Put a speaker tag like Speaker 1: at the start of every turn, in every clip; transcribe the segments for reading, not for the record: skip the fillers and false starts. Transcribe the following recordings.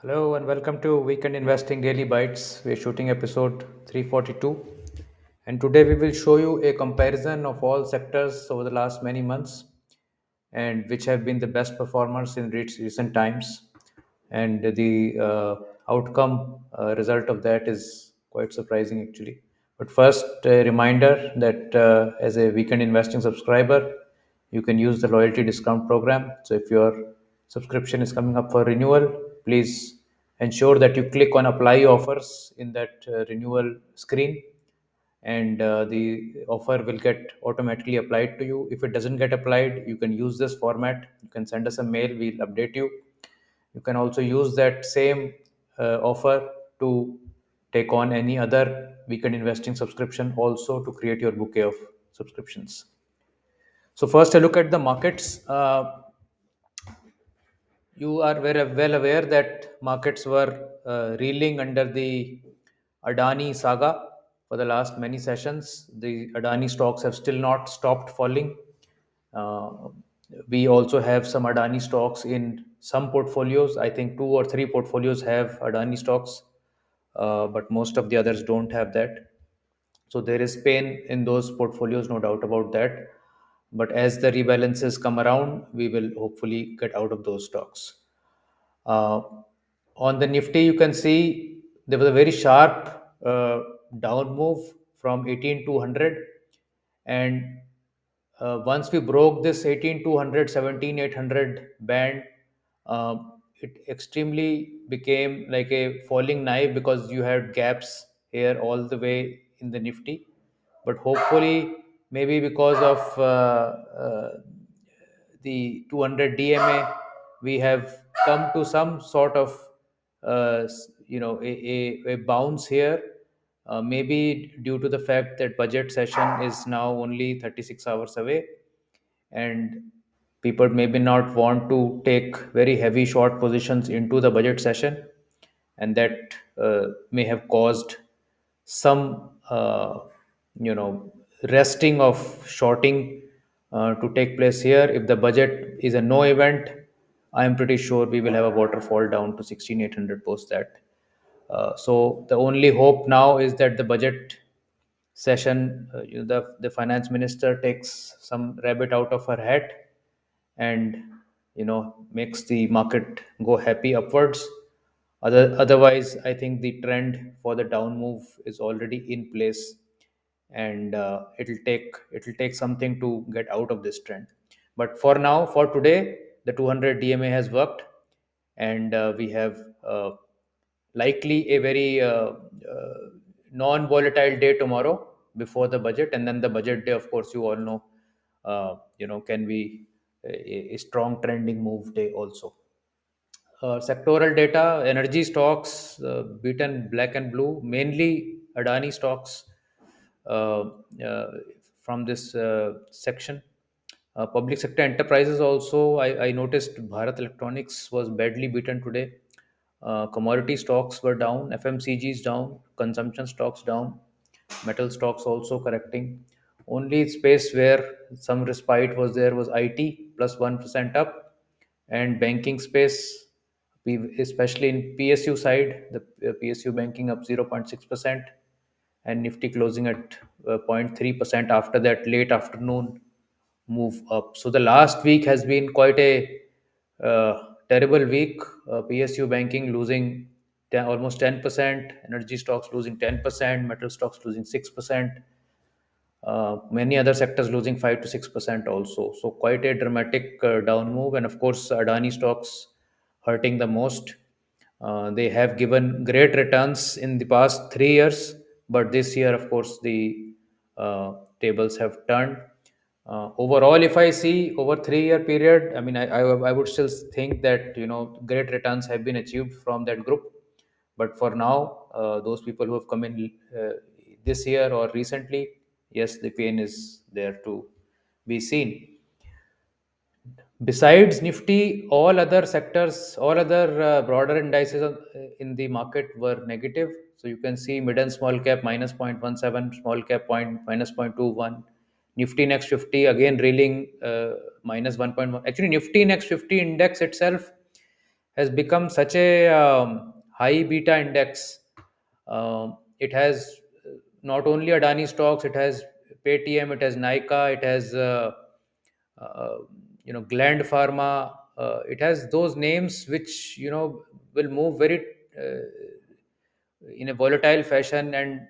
Speaker 1: Hello and welcome to Weekend Investing Daily Bites. We're shooting episode 342. And today we will show you a comparison of all sectors over the last many months and which have been the best performers in recent times. And the outcome result of that is quite surprising actually. But first, a reminder that as a Weekend Investing subscriber, you can use the loyalty discount program. So if your subscription is coming up for renewal, please ensure that you click on apply offers in that renewal screen, and the offer will get automatically applied to you. If it doesn't get applied, you can use this format. You can send us a mail, we'll update you. You can also use that same offer to take on any other weekend investing subscription, also to create your bouquet of subscriptions. So first, a look at the markets. You are very well aware that markets were reeling under the Adani saga for the last many sessions. The Adani stocks have still not stopped falling. Uh, we also have some Adani stocks in some portfolios. I think two or three portfolios have Adani stocks, but most of the others don't have that. So there is pain in those portfolios, no doubt about that. But as the rebalances come around, we will hopefully get out of those stocks. Uh, on the Nifty, you can see there was a very sharp down move from 18,200, and once we broke this 18,200, 17,800 band, it extremely became like a falling knife because you had gaps here all the way in the Nifty. But hopefully, maybe because of the 200 DMA, we have come to some sort of a bounce here. Maybe due to the fact that budget session is now only 36 hours away, and people maybe not want to take very heavy short positions into the budget session, and that may have caused some resting of shorting to take place here. If the budget is a no event, I am pretty sure we will have a waterfall down to 16,800 post that. So the only hope now is that the budget session, the finance minister takes some rabbit out of her hat and makes the market go happy upwards. Otherwise, I think the trend for the down move is already in place, and it'll take something to get out of this trend. But for now, for today, the 200 DMA has worked, and we have likely a very non-volatile day tomorrow before the budget, and then the budget day, of course, you all know, can be a strong trending move day also. Sectoral data, energy stocks beaten black and blue, mainly Adani stocks uh, uh, from this section. Public sector enterprises also, I noticed Bharat Electronics was badly beaten today. Commodity stocks were down, FMCGs down, consumption stocks down, metal stocks also correcting. Only space where some respite was there was IT plus 1% up, and banking space, especially in PSU side, the PSU banking up 0.6%, and Nifty closing at 0.3% after that late afternoon move up. So the last week has been quite a terrible week. PSU banking losing almost 10%, energy stocks losing 10%, metal stocks losing 6%, many other sectors losing 5 to 6% also. So quite a dramatic down move, and of course Adani stocks hurting the most. They have given great returns in the past 3 years, but this year, of course, the tables have turned. Overall, if I see over 3 year period, I mean, I would still think that great returns have been achieved from that group. But for now, those people who have come in this year or recently, yes, the pain is there to be seen. Besides Nifty, all other sectors, all other broader indices in the market were negative. So you can see mid and small cap minus 0.17, small cap minus 0.21. Nifty next 50 again reeling minus 1.1. Actually, Nifty next 50 index itself has become such a high beta index. It has not only Adani stocks, it has Paytm, it has Nykaa, it has uh, Gland Pharma. It has those names which will move very in a volatile fashion, and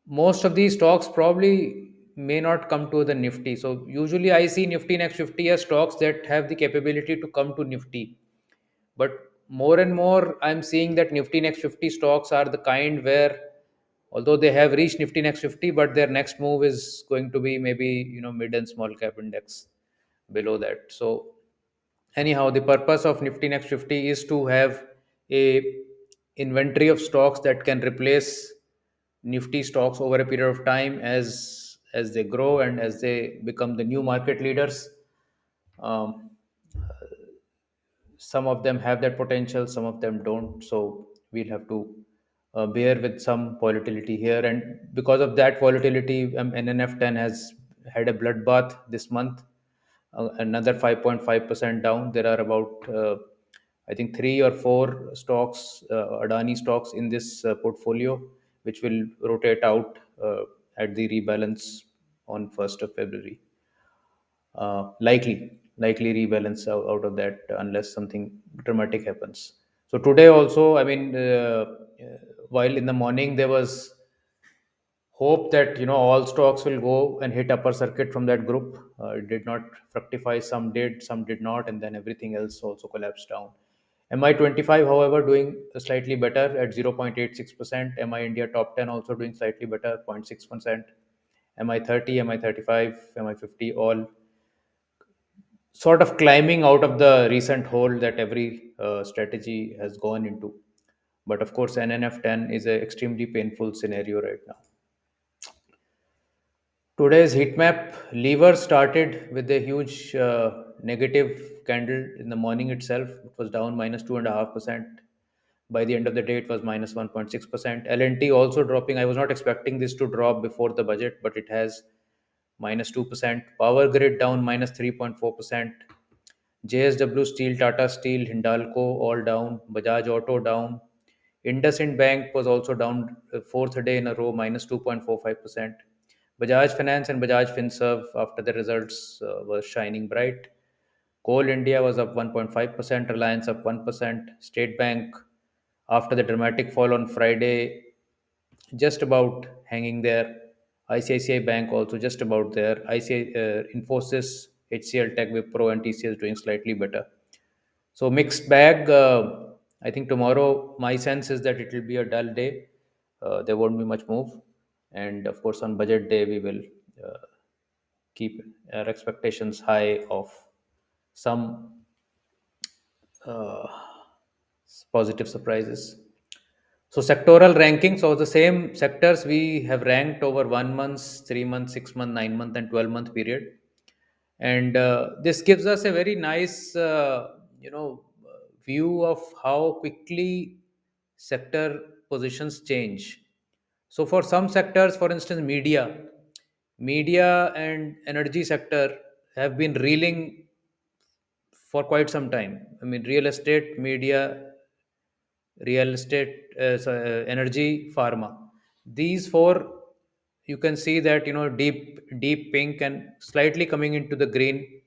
Speaker 1: most of these stocks probably may not come to the Nifty. So usually I see Nifty Next 50 as stocks that have the capability to come to Nifty. But more and more, I'm seeing that Nifty Next 50 stocks are the kind where, although they have reached Nifty Next 50, but their next move is going to be maybe mid and small cap index below that. So anyhow, the purpose of Nifty Next 50 is to have a inventory of stocks that can replace Nifty stocks over a period of time as they grow and as they become the new market leaders. Um, some of them have that potential, some of them don't. So we'll have to bear with some volatility here. And because of that volatility, NNF10 has had a bloodbath this month, another 5.5% down. There are about, I think, three or four stocks, Adani stocks in this portfolio, which will rotate out at the rebalance on 1st of February. Likely rebalance out of that unless something dramatic happens. So today also, I mean, while in the morning there was hope that all stocks will go and hit upper circuit from that group, it did not fructify. Some did, some did not, and then everything else also collapsed down. MI25, however, doing slightly better at 0.86%. MI India top 10 also doing slightly better, 0.6%. MI30, MI35, MI50 all sort of climbing out of the recent hole that every strategy has gone into. But of course, NNF10 is an extremely painful scenario right now. Today's heat map lever started with a huge negative candle in the morning itself. It was down minus 2.5%. By the end of the day, it was minus 1.6%. LNT also dropping. I was not expecting this to drop before the budget, but it has minus 2%. Power grid down minus 3.4%. JSW Steel, Tata Steel, Hindalco all down. Bajaj Auto down. IndusInd Bank was also down fourth day in a row, minus 2.45%. Bajaj Finance and Bajaj Finserv, after the results, were shining bright. Coal India was up 1.5%, Reliance up 1%, State Bank, after the dramatic fall on Friday, just about hanging there. ICICI Bank also just about there. ICI, Infosys, HCL Tech, Wipro, and TCS doing slightly better. So mixed bag. I think tomorrow, my sense is that it will be a dull day. There won't be much move, and of course, on budget day, we will uh, keep our expectations high of some uh, positive surprises. So sectoral ranking. So the same sectors we have ranked over 1 month, 3 month, 6 month, 9 month, and 12 month period, and this gives us a very nice, view of how quickly sector positions change. So for some sectors, for instance, media and energy sector have been reeling for quite some time. I mean, real estate, energy, pharma. These four, you can see that deep pink and slightly coming into the green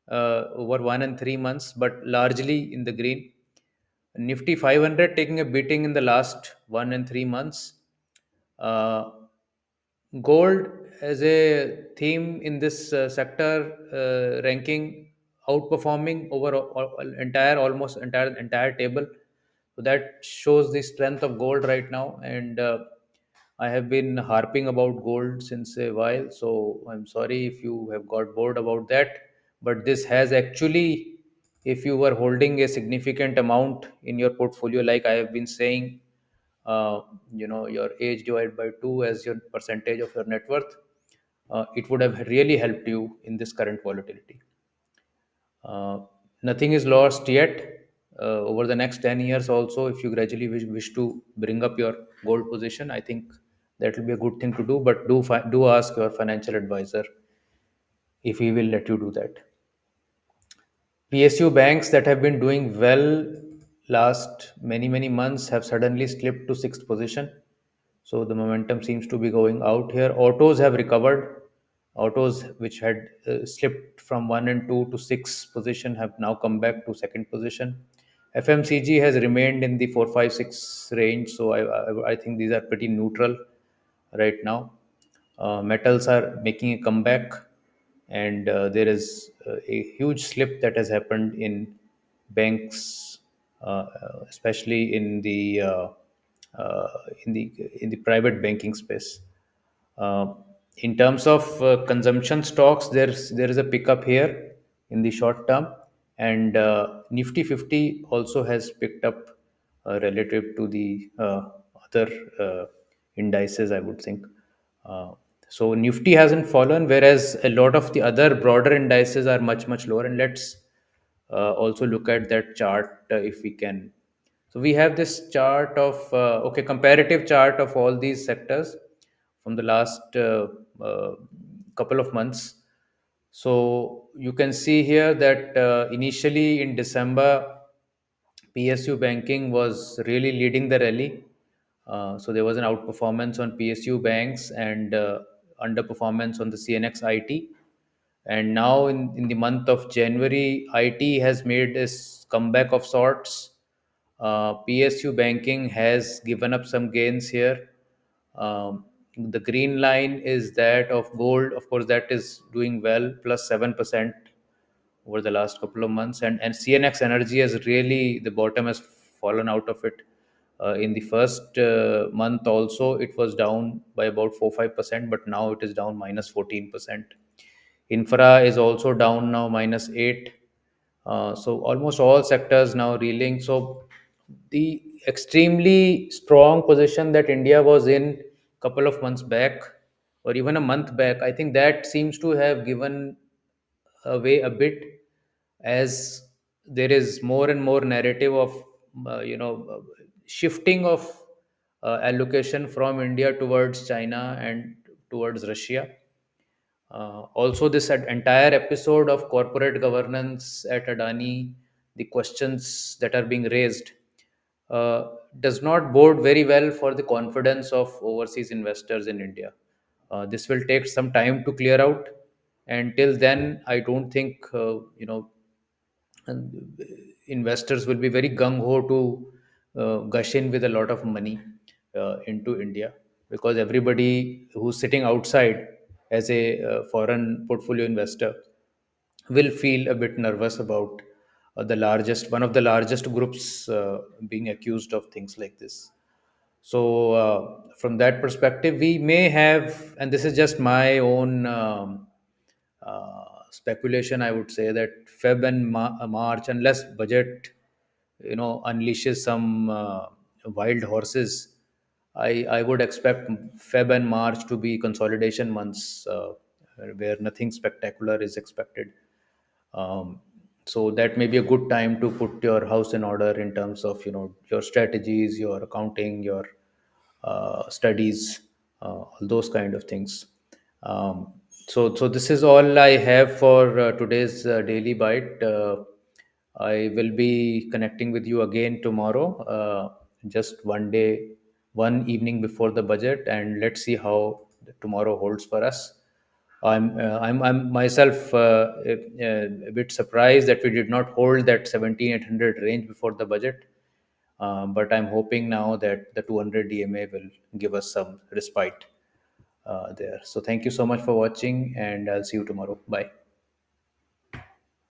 Speaker 1: over 1 and 3 months, but largely in the green. Nifty 500 taking a beating in the last 1 and 3 months. Uh, Gold as a theme in this sector ranking, outperforming over entire, almost entire table. So that shows the strength of gold right now, and I have been harping about gold since a while. So I'm sorry if you have got bored about that, but this has actually, if you were holding a significant amount in your portfolio, like I have been saying, uh, your age divided by 2 as your percentage of your net worth, it would have really helped you in this current volatility. uh, Nothing is lost yet. Over the next 10 years also, if you gradually wish to bring up your gold position, I think that will be a good thing to do, but do ask your financial advisor if he will let you do that. PSU banks that have been doing well last many months have suddenly slipped to sixth position. So the momentum seems to be going out here. Autos have recovered. Autos, which had slipped from one and two to sixth position, have now come back to second position. FMCG has remained in the 4, 5, 6 range. So I think these are pretty neutral right now. Metals are making a comeback, and there is a huge slip that has happened in banks, especially uh, in the in the private banking space. Uh, in terms of consumption stocks, there is a pickup here in the short term, and Nifty 50 also has picked up relative to the other indices, I would think. Uh, so Nifty hasn't fallen, whereas a lot of the other broader indices are much lower. And let's also look at that chart if we can. So we have this chart of comparative chart of all these sectors from the last couple of months. So you can see here that initially in December, PSU banking was really leading the rally. So there was an outperformance on PSU banks and underperformance on the CNX IT. And now in the month of January, IT has made this comeback of sorts. PSU banking has given up some gains here. The green line is that of gold. Of course, that is doing well, plus 7% over the last couple of months. And CNX Energy has really, the bottom has fallen out of it. In the first month also, it was down by about 4, 5%, but now it is down minus 14%. Infra is also down now minus 8. So almost all sectors now reeling. So the extremely strong position that India was in couple of months back, or even a month back, I think that seems to have given away a bit, as there is more and more narrative of shifting of allocation from India towards China and towards Russia. Also, this entire episode of corporate governance at Adani, the questions that are being raised, uh, does not bode very well for the confidence of overseas investors in India. This will take some time to clear out. Until then, I don't think and investors will be very gung ho to gush in with a lot of money into India, because everybody who's sitting outside as a foreign portfolio investor will feel a bit nervous about one of the largest groups being accused of things like this. So, from that perspective, we may have, and this is just my own speculation, I would say that Feb and March, unless budget, unleashes some wild horses, I would expect Feb and March to be consolidation months, where nothing spectacular is expected. um, so that may be a good time to put your house in order in terms of your strategies, your accounting, your studies, all those kind of things. So this is all I have for today's daily bite. I will be connecting with you again tomorrow, just one day, one evening before the budget, and let's see how tomorrow holds for us. I'm myself a bit surprised that we did not hold that 17,800 range before the budget. But I'm hoping now that the 200 DMA will give us some respite there. So thank you so much for watching, and I'll see you tomorrow. Bye.